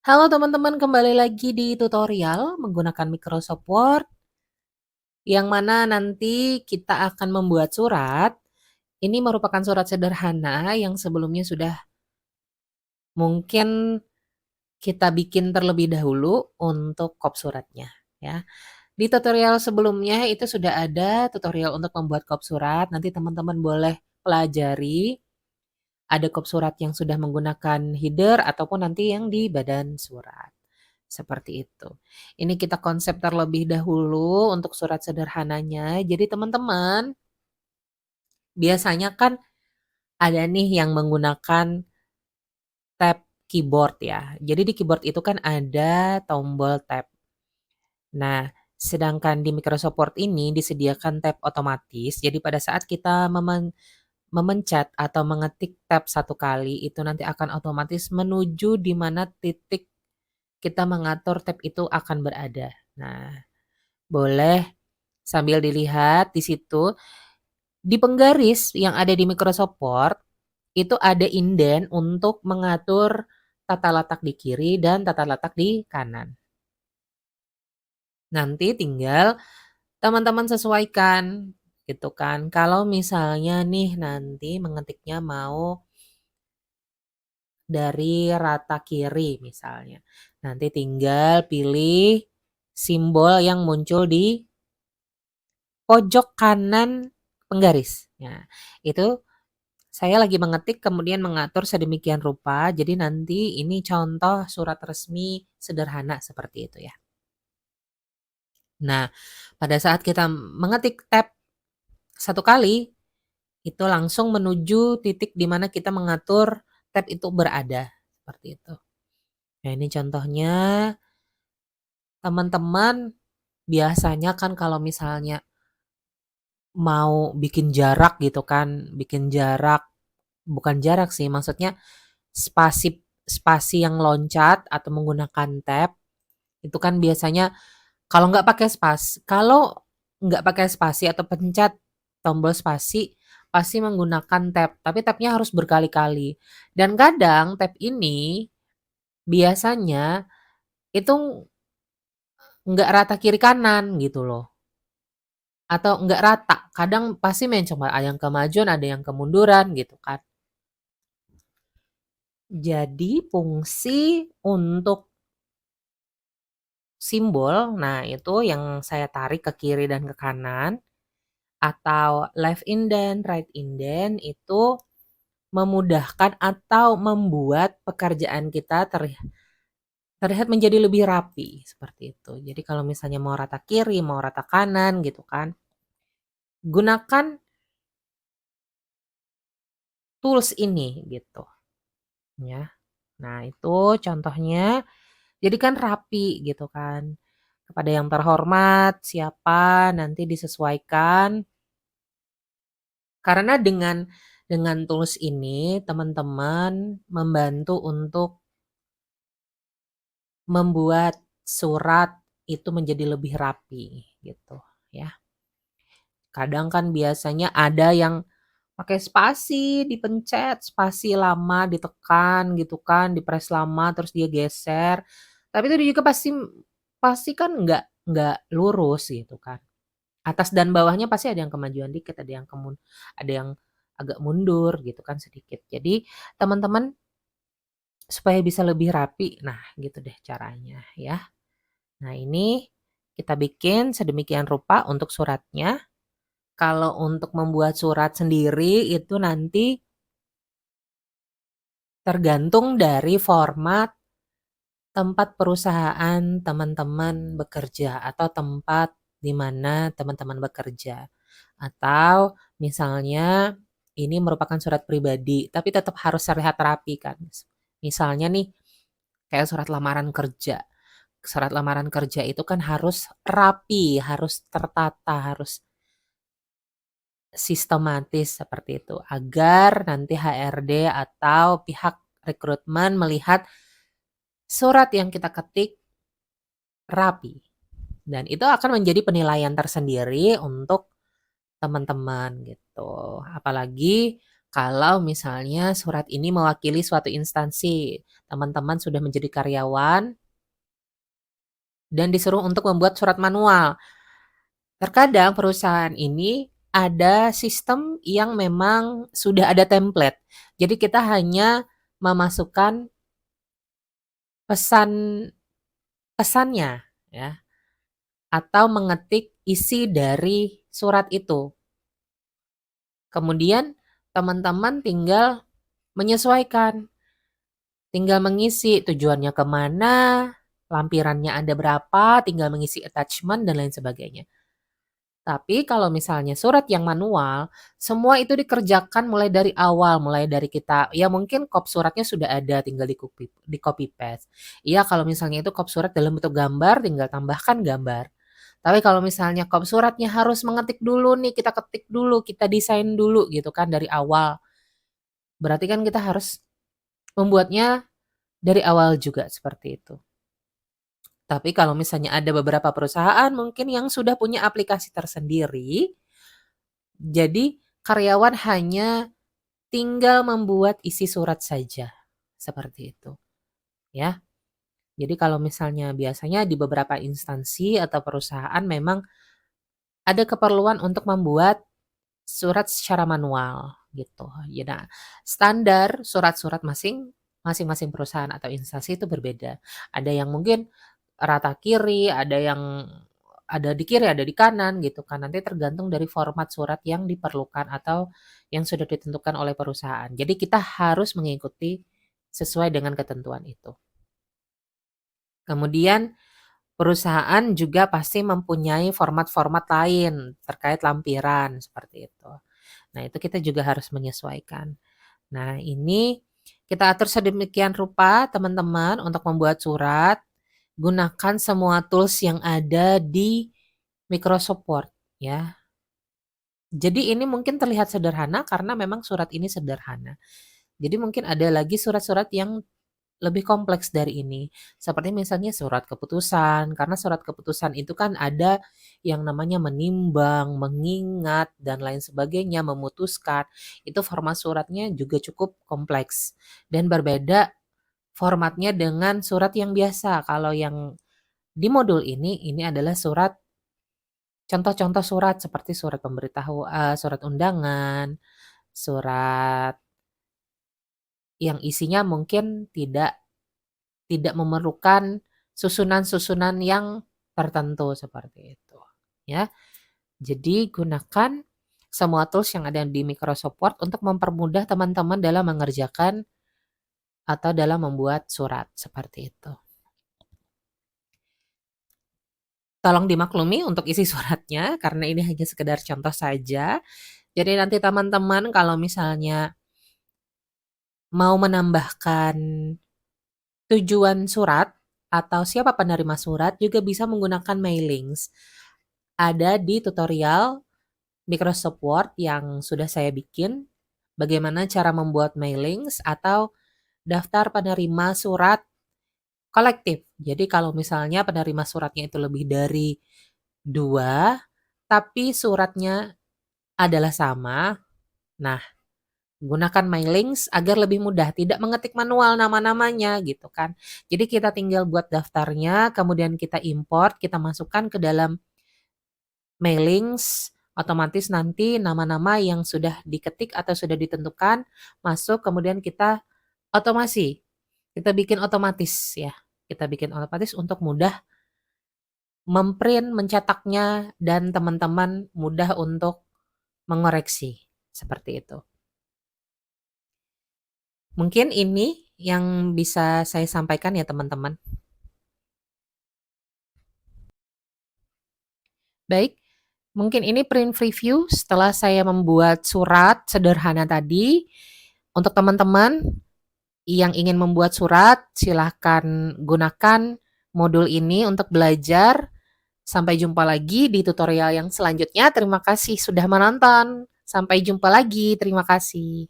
Halo teman-teman, kembali lagi di tutorial menggunakan Microsoft Word, yang mana nanti kita akan membuat surat. Ini merupakan surat sederhana yang sebelumnya sudah mungkin kita bikin terlebih dahulu untuk kop suratnya, ya. Di tutorial sebelumnya itu sudah ada tutorial untuk membuat kop surat, nanti teman-teman boleh pelajari. Ada kop surat yang sudah menggunakan header ataupun nanti yang di badan surat. Seperti itu. Ini kita konsep terlebih dahulu untuk surat sederhananya. Jadi teman-teman, biasanya kan ada nih yang menggunakan tab keyboard ya. Jadi di keyboard itu kan ada tombol tab. Nah, sedangkan di Microsoft Word ini disediakan tab otomatis. Jadi pada saat kita memencet atau mengetik tab satu kali, itu nanti akan otomatis menuju di mana titik kita mengatur tab itu akan berada. Nah, boleh sambil dilihat di situ, di penggaris yang ada di Microsoft Word, itu ada inden untuk mengatur tata letak di kiri dan tata letak di kanan. Nanti tinggal teman-teman sesuaikan gitu kan. Kalau misalnya nih nanti mengetiknya mau dari rata kiri misalnya. Nanti tinggal pilih simbol yang muncul di pojok kanan penggaris. Nah, itu saya lagi mengetik kemudian mengatur sedemikian rupa. Jadi nanti ini contoh surat resmi sederhana seperti itu ya. Nah, pada saat kita mengetik tab satu kali, itu langsung menuju titik di mana kita mengatur tab itu berada. Seperti itu. Nah, ini contohnya teman-teman biasanya kan kalau misalnya mau bikin jarak gitu kan, bikin jarak, bukan jarak sih, maksudnya spasi spasi yang loncat atau menggunakan tab, itu kan biasanya kalau nggak pakai spasi atau pencet tombol spasi, pasti menggunakan tab, tapi tabnya harus berkali-kali. Dan kadang tab ini biasanya itu nggak rata kiri kanan gitu loh. Atau nggak rata, kadang pasti main coba ada yang kemajuan, ada yang kemunduran gitu kan. Jadi fungsi untuk simbol, nah itu yang saya tarik ke kiri dan ke kanan, atau left indent, right indent itu memudahkan atau membuat pekerjaan kita terlihat menjadi lebih rapi seperti itu. Jadi kalau misalnya mau rata kiri, mau rata kanan gitu kan, gunakan tools ini gitu ya. Nah, itu contohnya. Jadi kan rapi gitu kan. Kepada yang terhormat, siapa, nanti disesuaikan. Karena dengan tools ini teman-teman membantu untuk membuat surat itu menjadi lebih rapi gitu ya. Kadang kan biasanya ada yang pakai spasi, dipencet, spasi lama ditekan gitu kan, dipres lama terus dia geser. Tapi itu juga pasti pasti kan nggak lurus gitu kan. Atas dan bawahnya pasti ada yang kemajuan dikit, ada yang agak mundur gitu kan sedikit. Jadi teman-teman supaya bisa lebih rapi, nah gitu deh caranya ya. Nah ini kita bikin sedemikian rupa untuk suratnya. Kalau untuk membuat surat sendiri itu nanti tergantung dari format tempat perusahaan teman-teman bekerja atau tempat di mana teman-teman bekerja. Atau misalnya ini merupakan surat pribadi, tapi tetap harus terlihat rapi kan. Misalnya nih, kayak surat lamaran kerja. Surat lamaran kerja itu kan harus rapi, harus tertata, harus sistematis seperti itu. Agar nanti HRD atau pihak rekrutmen melihat surat yang kita ketik rapi. Dan itu akan menjadi penilaian tersendiri untuk teman-teman gitu. Apalagi Kalau misalnya surat ini mewakili suatu instansi, teman-teman sudah menjadi karyawan dan disuruh untuk membuat surat manual. Terkadang perusahaan ini ada sistem yang memang sudah ada template. Jadi kita hanya memasukkan pesan pesannya ya, atau mengetik isi dari surat itu. Kemudian teman-teman tinggal menyesuaikan, tinggal mengisi tujuannya kemana, lampirannya ada berapa, tinggal mengisi attachment dan lain sebagainya. Tapi kalau misalnya surat yang manual, semua itu dikerjakan mulai dari awal, mulai dari kita ya mungkin kop suratnya sudah ada tinggal di copy paste. Iya kalau misalnya itu kop surat dalam bentuk gambar tinggal tambahkan gambar. Tapi kalau misalnya kop suratnya harus mengetik dulu nih, kita ketik dulu, kita desain dulu gitu kan dari awal. Berarti kan kita harus membuatnya dari awal juga seperti itu. Tapi kalau misalnya ada beberapa perusahaan mungkin yang sudah punya aplikasi tersendiri, jadi karyawan hanya tinggal membuat isi surat saja, seperti itu, ya. Jadi kalau misalnya biasanya di beberapa instansi atau perusahaan memang ada keperluan untuk membuat surat secara manual gitu. Ya, nah, standar surat-surat masing-masing perusahaan atau instansi itu berbeda. Ada yang mungkin rata kiri, ada yang ada di kiri, ada di kanan gitu kan. Nanti tergantung dari format surat yang diperlukan atau yang sudah ditentukan oleh perusahaan. Jadi kita harus mengikuti sesuai dengan ketentuan itu. Kemudian perusahaan juga pasti mempunyai format-format lain terkait lampiran seperti itu. Nah, itu kita juga harus menyesuaikan. Nah, ini kita atur sedemikian rupa teman-teman untuk membuat surat. Gunakan semua tools yang ada di Microsoft Word ya. Jadi ini mungkin terlihat sederhana karena memang surat ini sederhana. Jadi mungkin ada lagi surat-surat yang lebih kompleks dari ini. Seperti misalnya surat keputusan, karena surat keputusan itu kan ada yang namanya menimbang, mengingat, dan lain sebagainya, memutuskan. Itu format suratnya juga cukup kompleks dan berbeda formatnya dengan surat yang biasa. Kalau yang di modul ini adalah surat contoh-contoh surat seperti surat surat undangan, surat yang isinya mungkin tidak memerlukan susunan-susunan yang tertentu seperti itu, ya. Jadi gunakan semua tools yang ada di Microsoft Word untuk mempermudah teman-teman dalam mengerjakan atau dalam membuat surat, seperti itu. Tolong dimaklumi untuk isi suratnya karena ini hanya sekedar contoh saja. Jadi nanti teman-teman kalau misalnya mau menambahkan tujuan surat atau siapa penerima surat juga bisa menggunakan mailings. Ada di tutorial Microsoft Word yang sudah saya bikin, bagaimana cara membuat mailings atau daftar penerima surat kolektif. Jadi kalau misalnya penerima suratnya itu lebih dari 2, tapi suratnya adalah sama, nah gunakan mailings agar lebih mudah, tidak mengetik manual nama-namanya gitu kan. Jadi kita tinggal buat daftarnya, kemudian kita import, kita masukkan ke dalam mailings, otomatis nanti nama-nama yang sudah diketik atau sudah ditentukan masuk, kemudian kita otomasi. Kita bikin otomatis ya. Kita bikin otomatis untuk mudah memprint, mencetaknya dan teman-teman mudah untuk mengoreksi. Seperti itu. Mungkin ini yang bisa saya sampaikan ya teman-teman. Baik, mungkin ini print preview setelah saya membuat surat sederhana tadi. Untuk teman-teman yang ingin membuat surat, silahkan gunakan modul ini untuk belajar. Sampai jumpa lagi di tutorial yang selanjutnya. Terima kasih sudah menonton. Sampai jumpa lagi. Terima kasih.